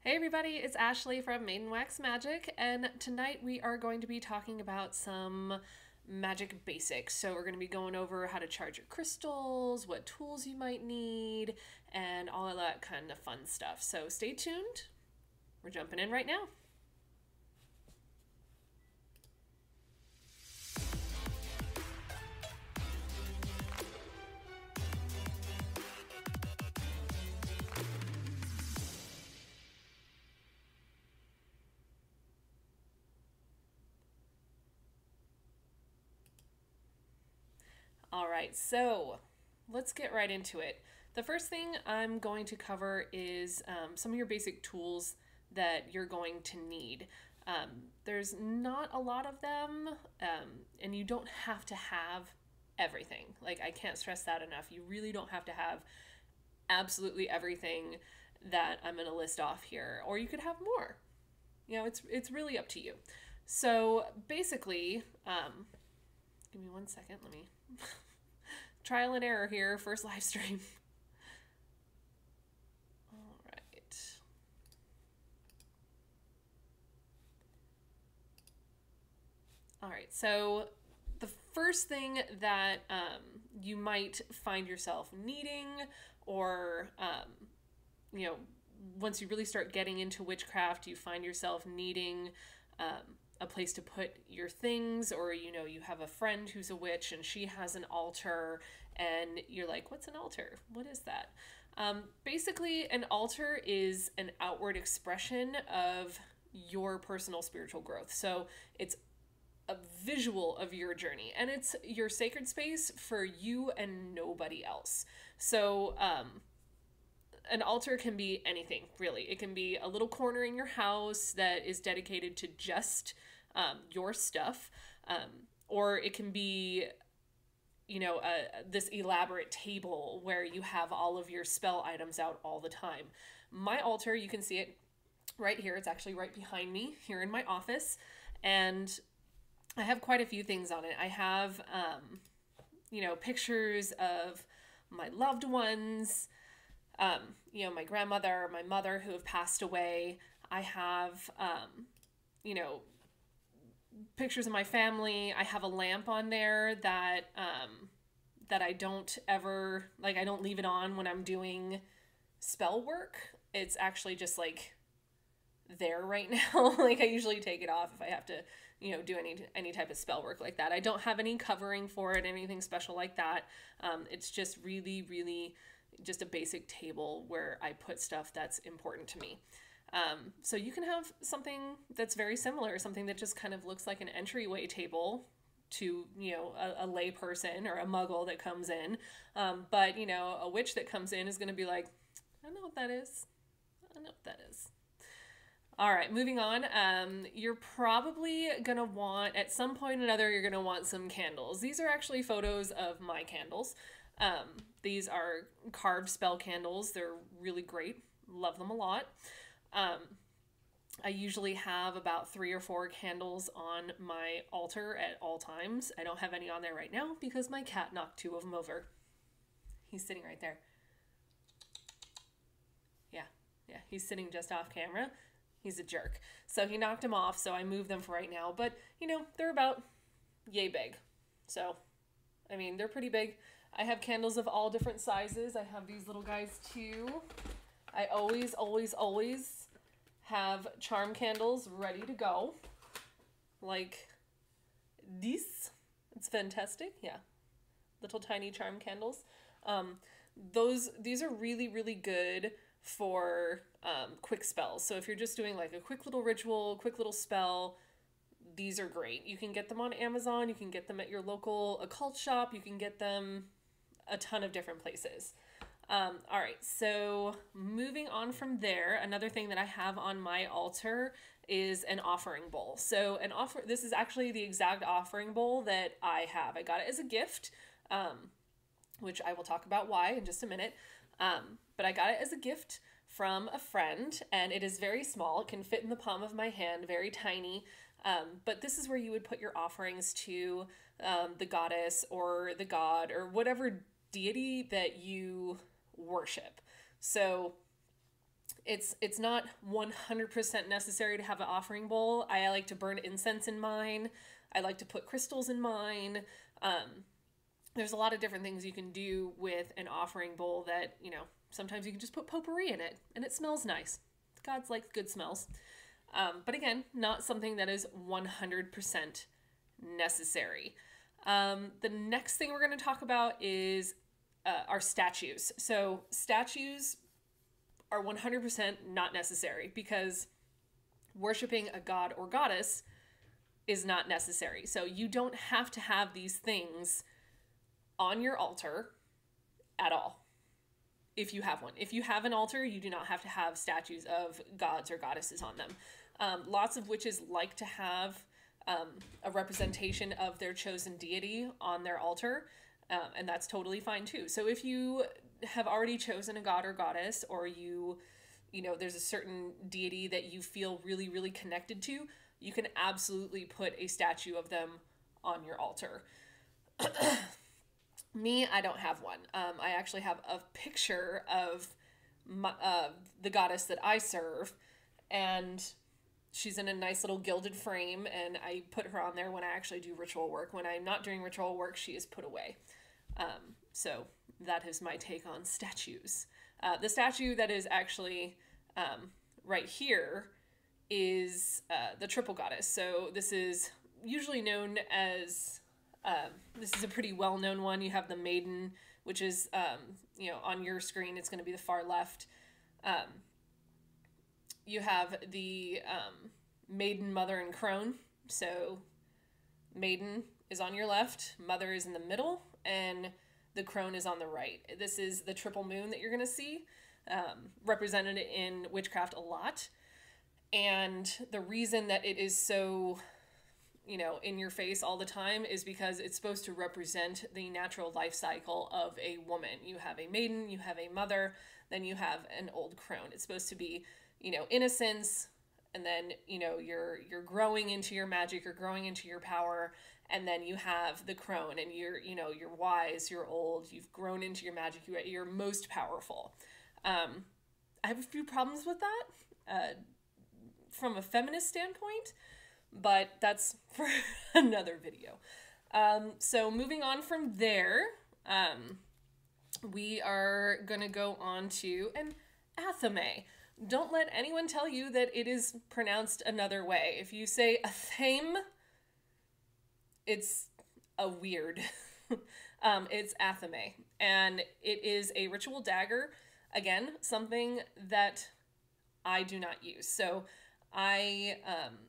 Hey everybody, it's Ashley from Maiden Wax Magic, and tonight we are going to be talking about some magic basics. So we're going to be going over how to charge your crystals, what tools you might need, and all of that kind of fun stuff. So stay tuned. We're jumping in right now. All right, so let's get right into it. The first thing I'm going to cover is some of your basic tools that you're going to need. There's not a lot of them, and you don't have to have everything. Like, I can't stress that enough. You really don't have to have absolutely everything that I'm going to list off here, or you could have more. You know, it's really up to you. So basically, give me one second. Let me trial and error here. First live stream. All right. All right. So the first thing that you might find yourself needing, or you know, once you really start getting into witchcraft, you find yourself needing a place to put your things, or you have a friend who's a witch and she has an altar, and you're like, what's an altar? What is that? Basically, an altar is an outward expression of your personal spiritual growth. So it's a visual of your journey, and it's your sacred space for you and nobody else. So an altar can be anything, really. It can be a little corner in your house that is dedicated to just your stuff, or it can be, this elaborate table where you have all of your spell items out all the time. My altar, you can see it right here. It's actually right behind me here in my office, and I have quite a few things on it. I have, pictures of my loved ones, my grandmother, my mother who have passed away. I have, pictures of my family. I have a lamp on there that I don't ever, I don't leave it on when I'm doing spell work. It's actually just like there right now. Like, I usually take it off if I have to, do any type of spell work like that. I don't have any covering for it, anything special like that. It's just really just a basic table where I put stuff that's important to me. So you can have something that's very similar, something that just kind of looks like an entryway table to, a lay person or a muggle that comes in. But, a witch that comes in is going to be like, I know what that is. I know what that is. All right, moving on. You're probably going to want, at some point or another, you're going to want some candles. These are actually photos of my candles. These are carved spell candles. They're really great. Love them a lot. I usually have about 3 or 4 candles on my altar at all times. I don't have any on there right now because my cat knocked 2 of them over. He's sitting right there. Yeah, he's sitting just off camera. He's a jerk. So he knocked them off, so I moved them for right now. But, they're about yay big. So, I mean, they're pretty big. I have candles of all different sizes. I have these little guys too. I always have charm candles ready to go. Like this. It's fantastic. Yeah. Little tiny charm candles. These are really good for quick spells. So if you're just doing like a quick little ritual, quick little spell, these are great. You can get them on Amazon. You can get them at your local occult shop. You can get them a ton of different places. All right, so moving on from there, another thing that I have on my altar is an offering bowl. So this is actually the exact offering bowl that I have. I got it as a gift, which I will talk about why in just a minute. But I got it as a gift from a friend, and it is very small. It can fit in the palm of my hand, very tiny. But this is where you would put your offerings to the goddess or the god or whatever deity that you worship. So It's not 100% necessary to have an offering bowl. I like to burn incense in mine. I like to put crystals in mine. There's a lot of different things you can do with an offering bowl that, you know, sometimes you can just put potpourri in it and it smells nice. God's like good smells. But again, not something that is 100% necessary. The next thing we're going to talk about is our statues. So statues are 100% not necessary because worshiping a god or goddess is not necessary. So you don't have to have these things on your altar at all. If you have one. If you have an altar, you do not have to have statues of gods or goddesses on them. Lots of witches like to have a representation of their chosen deity on their altar, and that's totally fine too. So if you have already chosen a god or goddess, or you know, there's a certain deity that you feel really, really connected to, you can absolutely put a statue of them on your altar. Me, I don't have one. I actually have a picture of the goddess that I serve, and she's in a nice little gilded frame, and I put her on there when I actually do ritual work. When I'm not doing ritual work, she is put away. So that is my take on statues. The statue that is actually right here is the triple goddess. So this is usually known as, this is a pretty well-known one. You have the maiden, which is, you know, on your screen, it's going to be the far left. You have the maiden, mother, and crone. So maiden is on your left, mother is in the middle, and the crone is on the right. This is the triple moon that you're going to see, represented in Witchcraft a lot. And the reason that it is so, you know, in your face all the time is because it's supposed to represent the natural life cycle of a woman. You have a maiden, you have a mother, then you have an old crone. It's supposed to be, you know, innocence, and then, you know, you're growing into your magic, you're growing into your power, and then you have the crone, and you're, you know, you're wise, you're old, you've grown into your magic, you're most powerful. I have a few problems with that from a feminist standpoint, but that's for another video. So moving on from there, we are going to go on to an athame. Don't let anyone tell you that it is pronounced another way. If you say athame, it's a weird. It's athame, and it is a ritual dagger. Again, something that I do not use. So I,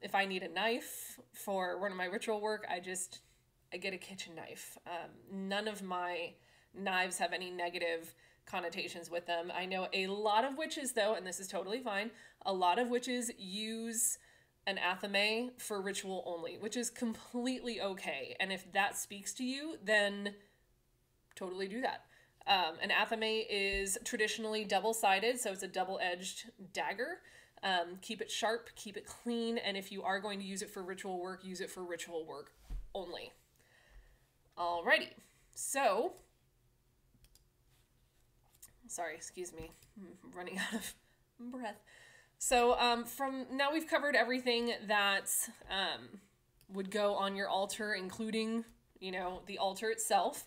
if I need a knife for one of my ritual work, I get a kitchen knife. None of my knives have any negative connotations with them. I know a lot of witches, though, and this is totally fine, a lot of witches use an athame for ritual only, which is completely okay. And if that speaks to you, then totally do that. An athame is traditionally double-sided, so it's a double-edged dagger. Keep it sharp, keep it clean, and if you are going to use it for ritual work, use it for ritual work only. Alrighty, so, sorry, excuse me, I'm running out of breath. So from now we've covered everything that would go on your altar, including, you know, the altar itself.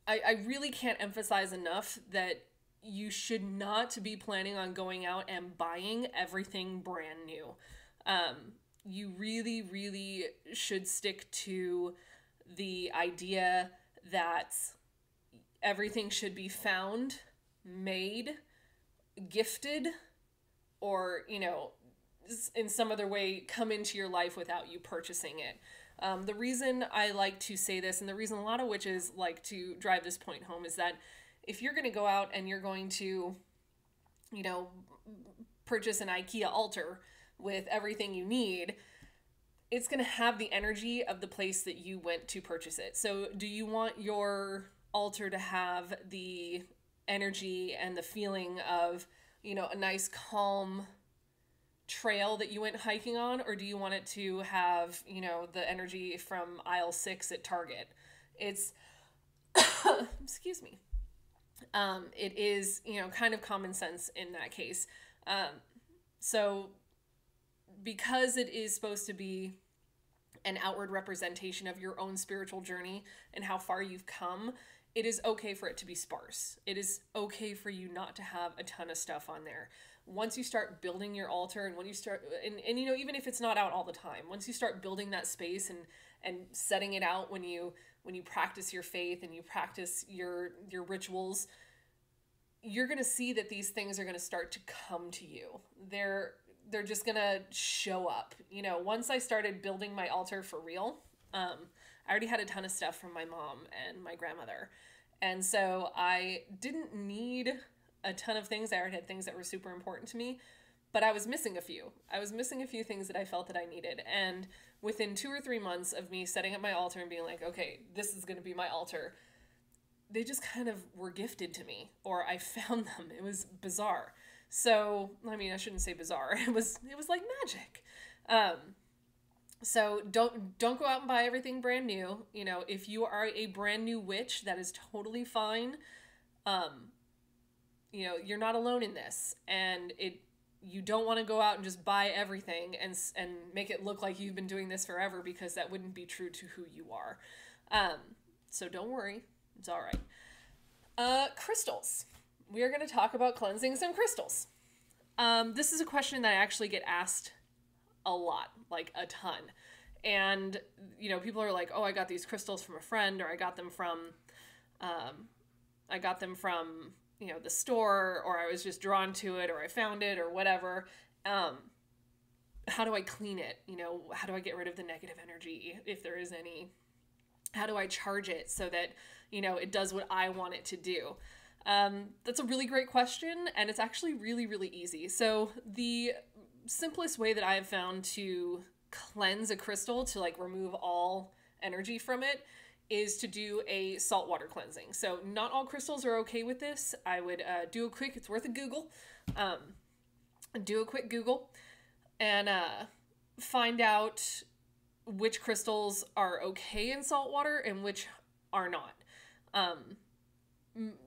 I really can't emphasize enough that you should not be planning on going out and buying everything brand new. You really, really should stick to the idea that everything should be found, made, gifted, or, you know, in some other way come into your life without you purchasing it. The reason I like to say this, and the reason a lot of witches like to drive this point home, is that if you're going to go out and you're going to, you know, purchase an IKEA altar with everything you need, it's going to have the energy of the place that you went to purchase it. So do you want your altar to have the energy and the feeling of, you know, a nice calm trail that you went hiking on, or do you want it to have, you know, the energy from aisle 6 at Target? It's excuse me, It is, kind of common sense in that case. So because it is supposed to be an outward representation of your own spiritual journey and how far you've come, it is okay for it to be sparse. It is okay for you not to have a ton of stuff on there. Once you start building your altar, and when you start, and even if it's not out all the time, once you start building that space and setting it out, when you practice your faith and you practice your rituals, you're going to see that these things are going to start to come to you. They're just going to show up. Once I started building my altar for real, I already had a ton of stuff from my mom and my grandmother. And so I didn't need a ton of things. I already had things that were super important to me, but I was missing a few. I was missing a few things that I felt that I needed. And within 2 or 3 months of me setting up my altar and being like, okay, this is going to be my altar, they just kind of were gifted to me, or I found them. It was bizarre. So, I mean, I shouldn't say bizarre. It was like magic. So don't go out and buy everything brand new. If you are a brand new witch, that is totally fine. You're not alone in this, and you don't want to go out and just buy everything and make it look like you've been doing this forever, because that wouldn't be true to who you are. So don't worry. It's all right. Crystals. We are going to talk about cleansing some crystals. This is a question that I actually get asked a lot, like a ton. And, people are like, oh, I got these crystals from a friend, or I got them from, the store, or I was just drawn to it, or I found it, or whatever. How do I clean it? How do I get rid of the negative energy, if there is any? How do I charge it so that, it does what I want it to do? That's a really great question, and it's actually really, really easy. So the simplest way that I have found to cleanse a crystal, to remove all energy from it, is to do a saltwater cleansing. So not all crystals are okay with this. I would it's worth a Google. Do a quick Google and find out which crystals are okay in salt water and which are not.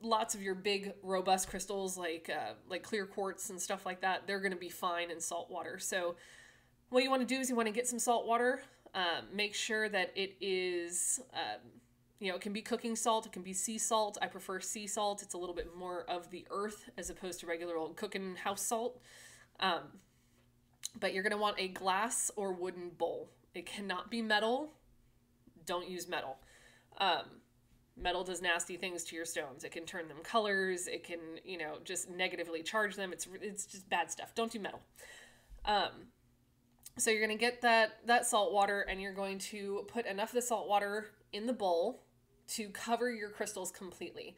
Lots of your big robust crystals like clear quartz and stuff like that, they're going to be fine in salt water. So what you want to do is you want to get some salt water. Make sure that it is, it can be cooking salt, it can be sea salt. I prefer sea salt. It's a little bit more of the earth as opposed to regular old cooking house salt. But you're going to want a glass or wooden bowl. It cannot be metal. Don't use metal. Metal does nasty things to your stones. It can turn them colors. It can, just negatively charge them. It's just bad stuff. Don't do metal. So you're going to get that salt water, and you're going to put enough of the salt water in the bowl to cover your crystals completely.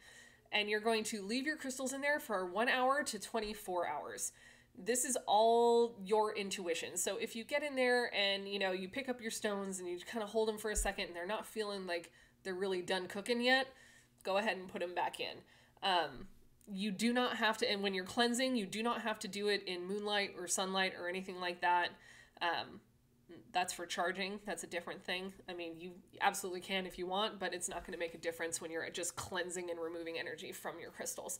And you're going to leave your crystals in there for 1 hour to 24 hours. This is all your intuition. So if you get in there and, you pick up your stones and you kind of hold them for a second and they're not feeling like they're really done cooking yet, go ahead and put them back in. You do not have to, and when you're cleansing, you do not have to do it in moonlight or sunlight or anything like that. That's for charging. That's a different thing. I mean, you absolutely can if you want, but it's not going to make a difference when you're just cleansing and removing energy from your crystals.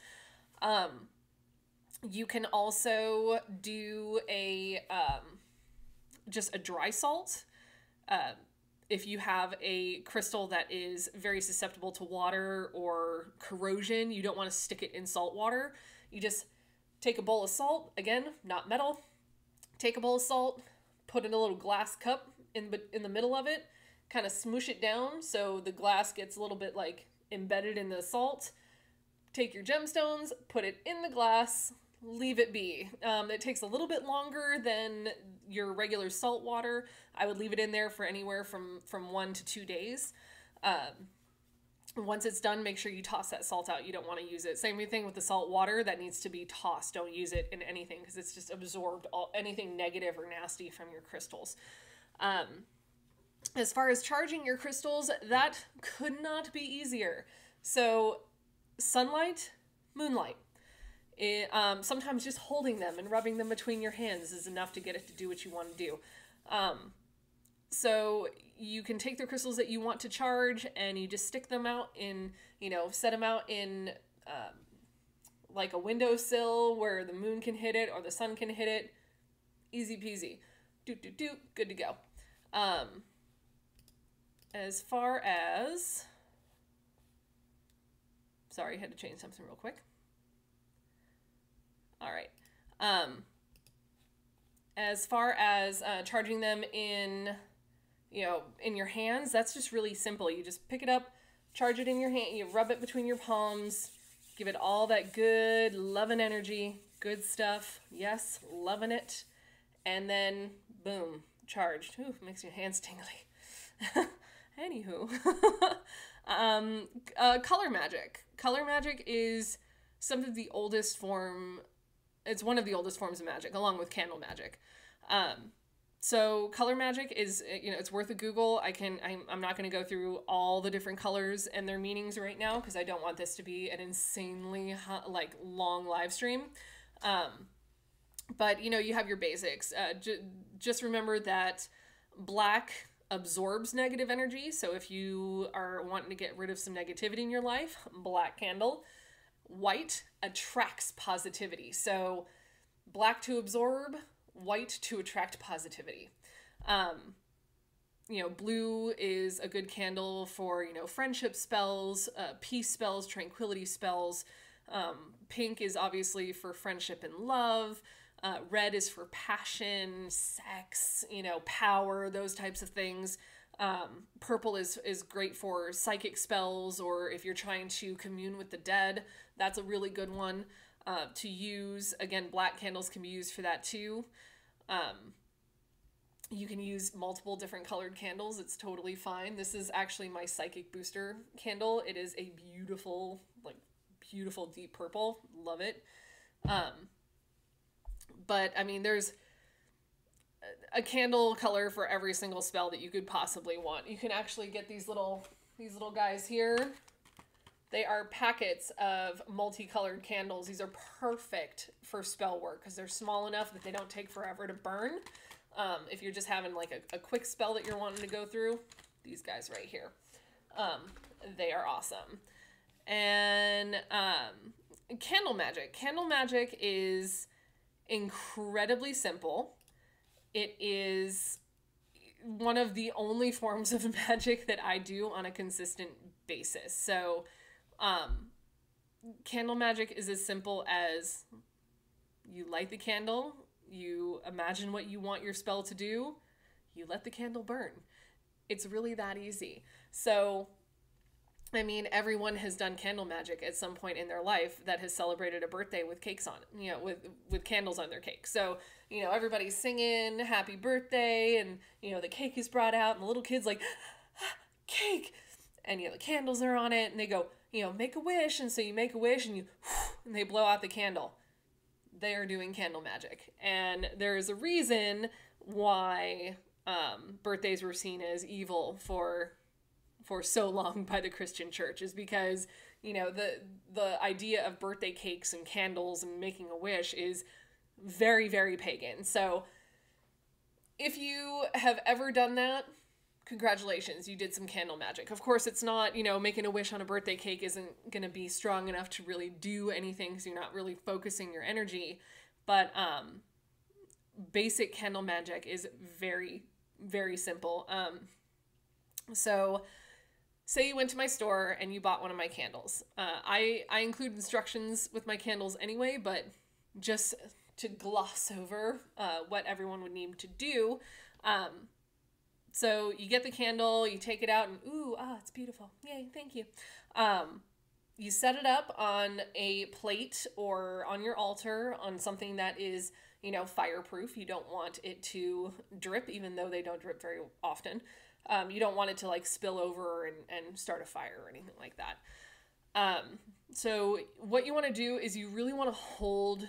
You can also do just a dry salt. If you have a crystal that is very susceptible to water or corrosion, you don't want to stick it in salt water. You just take a bowl of salt, again, not metal. Take a bowl of salt, put in a little glass cup in the middle of it, kind of smoosh it down so the glass gets a little bit embedded in the salt. Take your gemstones, put it in the glass, leave it be. It takes a little bit longer than your regular salt water. I would leave it in there for anywhere from 1 to 2 days. Once it's done, make sure you toss that salt out. You don't want to use it. Same thing with the salt water. That needs to be tossed. Don't use it in anything because it's just absorbed anything negative or nasty from your crystals. As far as charging your crystals, that could not be easier. So sunlight, moonlight. Sometimes just holding them and rubbing them between your hands is enough to get it to do what you want to do. So you can take the crystals that you want to charge and you just stick them out in, set them out in like a windowsill where the moon can hit it or the sun can hit it. Easy peasy. Doot, doot, doot. Good to go. As far as... Sorry, I had to change something real quick. All right. As far as charging them in, in your hands, that's just really simple. You just pick it up, charge it in your hand, you rub it between your palms, give it all that good, loving energy, good stuff. Yes, loving it. And then, boom, charged. Ooh, makes your hands tingly. Anywho. Color magic. Color magic is some of the oldest form. It's one of the oldest forms of magic, along with candle magic. So color magic is, it's worth a Google. I'm not going to go through all the different colors and their meanings right now because I don't want this to be an insanely long live stream. But you have your basics. Just remember that black absorbs negative energy. So if you are wanting to get rid of some negativity in your life, black candle. White attracts positivity. So black to absorb, white to attract positivity. Blue is a good candle for, friendship spells, peace spells, tranquility spells. Pink is obviously for friendship and love. Red is for passion, sex, power, those types of things. Purple is great for psychic spells, or if you're trying to commune with the dead, that's a really good one to use. Again, black candles can be used for that too. You can use multiple different colored candles. It's totally fine. This is actually my psychic booster candle. It is a beautiful, beautiful deep purple. Love it. But I mean, there's a candle color for every single spell that you could possibly want. You can actually get these little guys here. They are packets of multicolored candles. These are perfect for spell work because they're small enough that they don't take forever to burn. If you're just having a quick spell that you're wanting to go through, these guys right here. They are awesome. And candle magic. Candle magic is incredibly simple. It is one of the only forms of magic that I do on a consistent basis. So, candle magic is as simple as you light the candle, you imagine what you want your spell to do, you let the candle burn. It's really that easy. So, I mean, everyone has done candle magic at some point in their life that has celebrated a birthday with cakes on it, with candles on their cake. So, everybody's singing happy birthday and, the cake is brought out and the little kid's like, cake. And, the candles are on it and they go, make a wish. And so you make a wish and and they blow out the candle. They are doing candle magic. And there is a reason why birthdays were seen as evil for so long by the Christian church, is because, the idea of birthday cakes and candles and making a wish is very, very pagan. So if you have ever done that, congratulations, you did some candle magic. Of course, it's not, making a wish on a birthday cake isn't going to be strong enough to really do anything because you're not really focusing your energy. But basic candle magic is very, very simple. So say you went to my store and you bought one of my candles. I include instructions with my candles anyway, but just to gloss over what everyone would need to do. So you get the candle, you take it out and, it's beautiful. Yay, thank you. You set it up on a plate or on your altar on something that is, fireproof. You don't want it to drip, even though they don't drip very often. You don't want it to spill over and start a fire or anything like that. So what you want to do is you really want to hold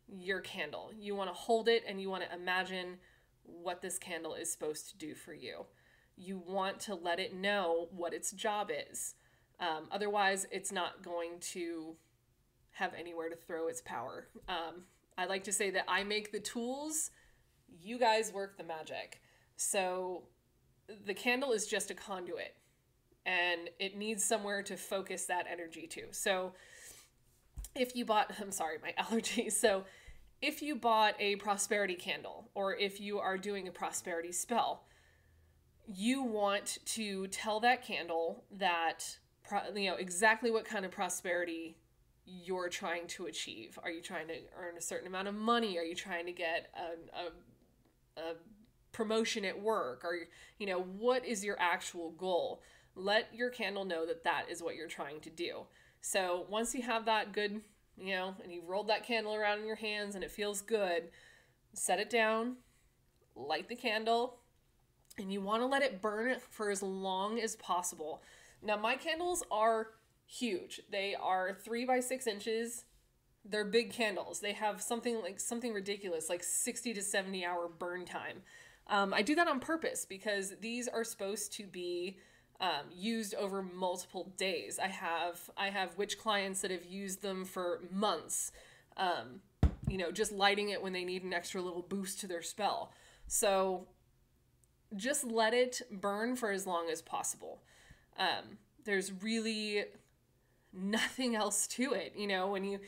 your candle. You want to hold it and you want to imagine what this candle is supposed to do for you. You want to let it know what its job is. Otherwise, it's not going to have anywhere to throw its power. I like to say that I make the tools, you guys work the magic. So the candle is just a conduit and it needs somewhere to focus that energy to. So if you bought, I'm sorry, my allergies. So if you bought a prosperity candle, or if you are doing a prosperity spell, you want to tell that candle that, exactly what kind of prosperity you're trying to achieve. Are you trying to earn a certain amount of money? Are you trying to get a promotion at work? Or, what is your actual goal? Let your candle know that that is what you're trying to do. So once you have that good, and you've rolled that candle around in your hands and it feels good, set it down, light the candle, and you want to let it burn for as long as possible. Now, my candles are huge. They are 3 by 6 inches. They're big candles. They have something ridiculous, like 60 to 70 hour burn time. I do that on purpose because these are supposed to be used over multiple days. I have witch clients that have used them for months, just lighting it when they need an extra little boost to their spell. So just let it burn for as long as possible. There's really nothing else to it. When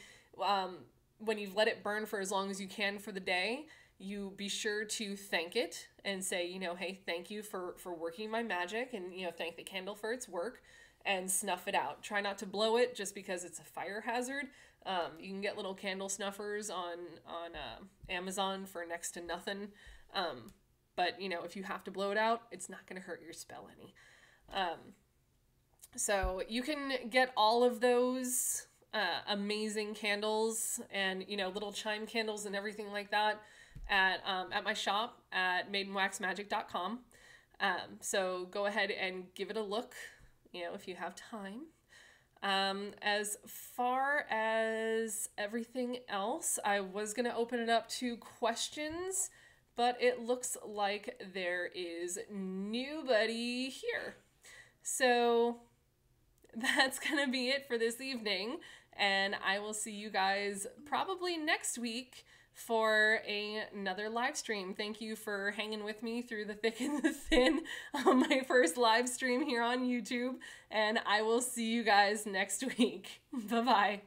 you've let it burn for as long as you can for the day, you be sure to thank it and say, hey, thank you for working my magic, and, thank the candle for its work, and snuff it out. Try not to blow it just because it's a fire hazard. You can get little candle snuffers on Amazon for next to nothing. But, if you have to blow it out, it's not going to hurt your spell any. So you can get all of those amazing candles and, little chime candles and everything like that at my shop at maidenwaxmagic.com. So go ahead and give it a look, if you have time. As far as everything else, I was going to open it up to questions, but it looks like there is nobody here. So that's going to be it for this evening, and I will see you guys probably next week for another live stream. Thank you for hanging with me through the thick and the thin on my first live stream here on YouTube, and I will see you guys next week. Bye-bye.